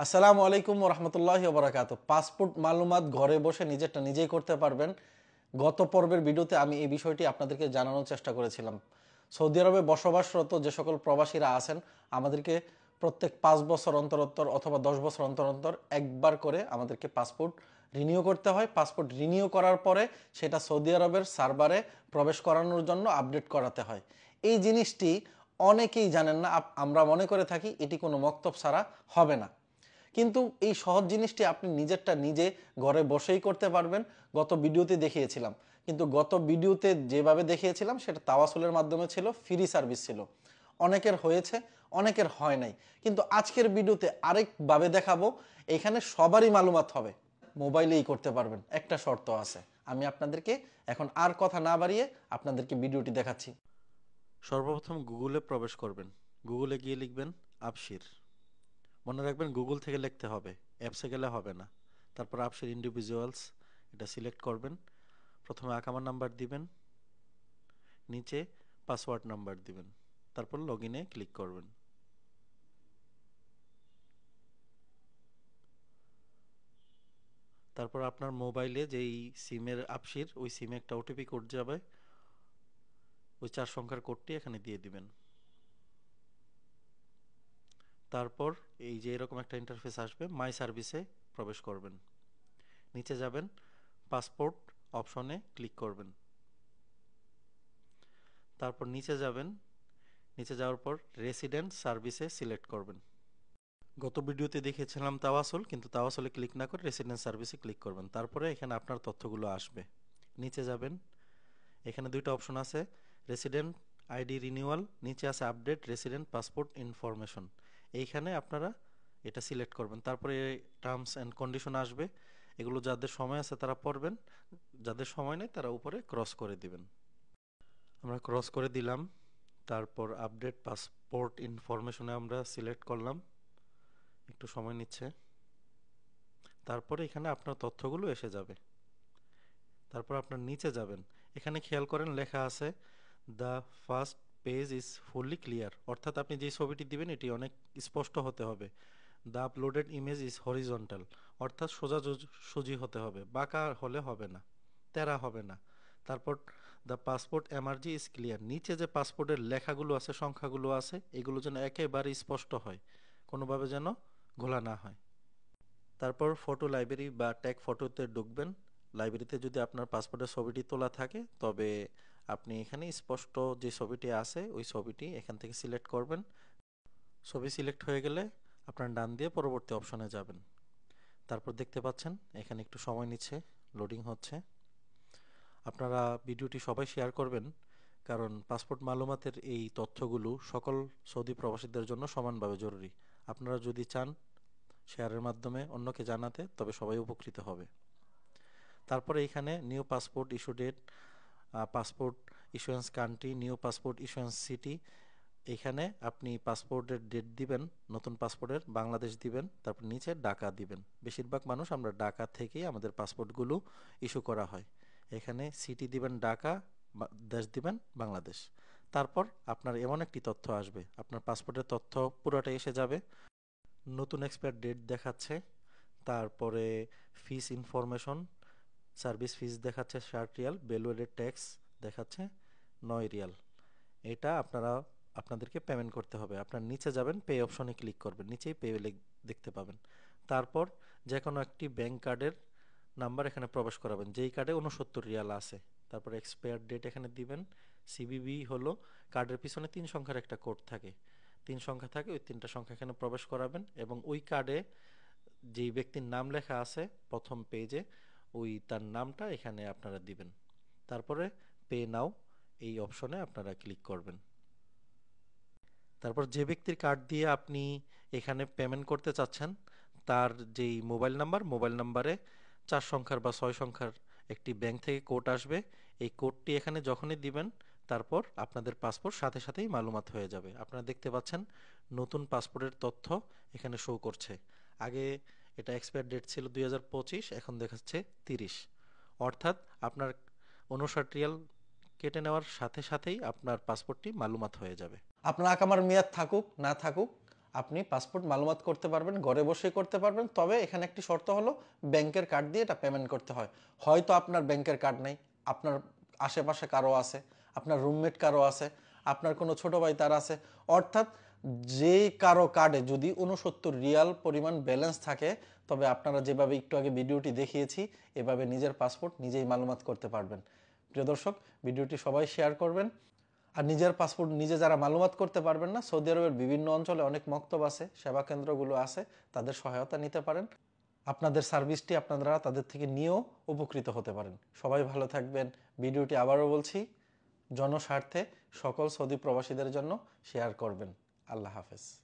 আসসালামু আলাইকুম রহমতুল্লাহি ওবরাকাতুহ। পাসপোর্ট মালুমাত ঘরে বসে নিজেরটা নিজেই করতে পারবেন। গত পর্বের ভিডিওতে আমি এই বিষয়টি আপনাদেরকে জানানোর চেষ্টা করেছিলাম। সৌদি আরবে বসবাসরত যে সকল প্রবাসীরা আছেন, আমাদেরকে প্রত্যেক 5 বছর অন্তর অন্তর অথবা 10 বছর অন্তর অন্তর একবার করে আমাদেরকে পাসপোর্ট রিনিউ করতে হয়। পাসপোর্ট রিনিউ করার পরে সেটা সৌদি আরবের সার্ভারে প্রবেশ করানোর জন্য আপডেট করাতে হয়। এই জিনিসটি অনেকেই জানেন না। আমরা মনে করে থাকি এটি কোনো মক্তব ছাড়া হবে না, কিন্তু এই সহজ জিনিসটি আপনি নিজেরটা নিজে ঘরে বসেই করতে পারবেন। গত ভিডিওতে দেখিয়েছিলাম, কিন্তু গত ভিডিওতে যেভাবে দেখিয়েছিলাম সেটা তাওয়াসুলের মাধ্যমে ছিল, ফ্রি সার্ভিস ছিল। অনেকের হয়েছে, অনেকের হয় নাই। কিন্তু আজকের ভিডিওতে আরেকভাবে দেখাবো, এখানে সবারই মালুমাত হবে, মোবাইলেই করতে পারবেন। একটা শর্ত আছে, আমি আপনাদেরকে এখন আর কথা না বাড়িয়ে আপনাদেরকে ভিডিওটি দেখাচ্ছি। সর্বপ্রথম গুগলে প্রবেশ করবেন। গুগলে গিয়ে লিখবেন আবশির। মনে রাখবেন গুগল থেকে লিখতে হবে, অ্যাপসে গেলে হবে না। তারপর আবশির ইন্ডিভিজুয়ালস এটা সিলেক্ট করবেন। প্রথমে আকামা নাম্বার দিবেন, নিচে পাসওয়ার্ড নাম্বার দিবেন, তারপর লগ ইনে ক্লিক করবেন। তারপর আপনার মোবাইলে যেই সিমের আবশির, ওই সিমে একটা ওটিপি কোড যাবে, ওই 4 সংখ্যার কোডটি এখানে দিয়ে দিবেন। তারপর এই যে এরকম একটা ইন্টারফেস আসবে, মাই সার্ভিসে প্রবেশ করবেন। নিচে যাবেন, পাসপোর্ট অপশনে ক্লিক করবেন। তারপর নিচে যাবেন, নিচে যাওয়ার পর রেসিডেন্ট সার্ভিসে সিলেক্ট করবেন। গত ভিডিওতে দেখেছিলাম তাওয়াসুল, কিন্তু তাওয়াসুলে ক্লিক না করে রেসিডেন্ট সার্ভিসে ক্লিক করবেন। তারপরে এখানে আপনার তথ্যগুলো আসবে। নিচে যাবেন, এখানে দুইটা অপশন আছে, রেসিডেন্ট আইডি রিনিউয়াল, নিচে আছে আপডেট রেসিডেন্ট পাসপোর্ট ইনফরমেশন। এইখানে আপনারা এটা সিলেক্ট করবেন। তারপরে টার্মস অ্যান্ড কন্ডিশন আসবে, এগুলো যাদের সময় আছে তারা পড়বেন, যাদের সময় নেই তারা উপরে ক্রস করে দিবেন। আমরা ক্রস করে দিলাম। তারপর আপডেট পাসপোর্ট ইনফরমেশনে আমরা সিলেক্ট করলাম, একটু সময় নিচ্ছে। তারপরে এখানে আপনার তথ্যগুলো এসে যাবে। তারপর আপনার নিচে যাবেন, এখানে খেয়াল করেন লেখা আছে the first page is fully clear, অর্থাৎ আপনি যে ছবিটি দিবেন এটি অনেক স্পষ্ট হতে হবে। The uploaded image is horizontal, অর্থাৎ সোজাসুজি হতে হবে, বাঁকা হলে হবে না, তেরা হবে না। তারপর দ্য পাসপোর্ট এমআরজি ইজ ক্লিয়ার, নিচে যে পাসপোর্টের লেখাগুলো আছে, সংখ্যাগুলো আছে, এগুলো যেন একেবারে স্পষ্ট হয়, কোনোভাবে যেন ঘোলা না হয়। তারপর ফটো লাইব্রেরি বা ট্যাগ ফটোতে ঢুকবেন। লাইব্রেরিতে যদি আপনার পাসপোর্টের ছবিটি তোলা থাকে, তবে আপনি এখানে স্পষ্ট যে ছবিটি আছে ওই ছবিটি এখান থেকে সিলেক্ট করবেন। ছবি সিলেক্ট হয়ে গেলে আপনার ডান দিয়ে পরবর্তী অপশনে যাবেন। তারপর দেখতে পাচ্ছেন এখানে একটু সময় নিচ্ছে, লোডিং হচ্ছে। আপনারা ভিডিওটি সবাই শেয়ার করবেন, কারণ পাসপোর্ট মালুমাতের এই তথ্যগুলো সকল সৌদি প্রবাসীদের জন্য সমানভাবে জরুরি। আপনারা যদি চান শেয়ারের মাধ্যমে অন্যকে জানাতে, তবে সবাই উপকৃত হবে। তারপরে এখানে new passport issue date, passport issuance country, new passport issuance city, এখানে আপনি পাসপোর্টের ডেট দিবেন, নতুন পাসপোর্টের বাংলাদেশ দিবেন, তারপর নিচে ঢাকা দিবেন। বেশিরভাগ মানুষ আমরা ঢাকা থেকেই আমাদের পাসপোর্টগুলো ইস্যু করা হয়। এখানে সিটি দিবেন ঢাকা, দেশ দিবেন বাংলাদেশ। তারপর আপনার এমন একটি তথ্য আসবে, আপনার পাসপোর্টের তথ্য পুরোটা এসে যাবে। নতুন এক্সপায়ার ডেট দেখাচ্ছে, তারপরে ফিস ইনফরমেশন, সার্ভিস ফিস দেখাচ্ছে 60 রিয়াল, ভ্যালু ট্যাক্স দেখাচ্ছে 9 রিয়াল। এটা আপনাদেরকে পেমেন্ট করতে হবে। আপনার নিচে যাবেন, পে অপশনে ক্লিক করবেন, নিচেই পে দেখতে পাবেন। তারপর যে কোনো একটি ব্যাংক কার্ডের নাম্বার এখানে প্রবেশ করাবেন, যেই কার্ডে 69 রিয়াল আছে। তারপর এক্সপায়ার ডেট এখানে দিবেন। সিবিবি হলো কার্ডের পিছনে 3 সংখ্যার একটা কোড থাকে, 3 সংখ্যা থাকে, ওই 3টা সংখ্যা এখানে প্রবেশ করাবেন এবং ওই কার্ডে যেই ব্যক্তির নাম লেখা আছে প্রথম পেজে, ওই তার নামটা এখানে আপনারা দিবেন। তারপরে পে নাও এই অপশনে আপনারা ক্লিক করবেন। তারপর যে ব্যক্তির কার্ড দিয়ে আপনি এখানে পেমেন্ট করতে চাচ্ছেন, তার যেই মোবাইল নাম্বারে 4 সংখ্যার বা 6 সংখ্যার একটি ব্যাংক থেকে কোড আসবে। এই কোডটি এখানে যখনই দিবেন, তারপর আপনাদের পাসপোর্ট সাথে সাথেই মালুমাত হয়ে যাবে। আপনারা দেখতে পাচ্ছেন নতুন পাসপোর্টের তথ্য এখানে শো করছে। আগে এটা এক্সপায়ার ডেট ছিল 2025, এখন দেখাচ্ছে 30, অর্থাৎ আপনার 59 রিয়াল কেটে নেওয়ার সাথে সাথেই আপনার পাসপোর্টটি মালুমাত হয়ে যাবে। আপনার আকামার মেয়াদ থাকুক না থাকুক, আপনি পাসপোর্ট মালুমাত করতে পারবেন, ঘরে বসেই করতে পারবেন। তবে এখানে একটি শর্ত হলো ব্যাংকের কার্ড দিয়ে এটা পেমেন্ট করতে হয়। হয়তো আপনার ব্যাংকের কার্ড নেই, আপনার আশেপাশে কারো আছে, আপনার রুমমেট কারো আছে, আপনার কোনো ছোট ভাই তার আছে, অর্থাৎ যে কারো কার্ডে যদি 69 রিয়াল পরিমাণ ব্যালেন্স থাকে, তবে আপনারা যেভাবে একটু আগে ভিডিওটি দেখিয়েছি এভাবে নিজের পাসপোর্ট নিজেই মালুমাত করতে পারবেন। প্রিয় দর্শক, ভিডিওটি সবাই শেয়ার করবেন। আর নিজের পাসপোর্ট নিজে যারা মালুমাত করতে পারবেন না, সৌদি আরবের বিভিন্ন অঞ্চলে অনেক মক্তব আছে, সেবা কেন্দ্রগুলো আছে, তাদের সহায়তা নিতে পারেন। আপনাদের সার্ভিসটি আপনারা তাদের থেকে নিয়েও উপকৃত হতে পারেন। সবাই ভালো থাকবেন। ভিডিওটি আবারও বলছি, জনস্বার্থে সকল সৌদি প্রবাসীদের জন্য শেয়ার করবেন। আল্লাহ হাফেজ।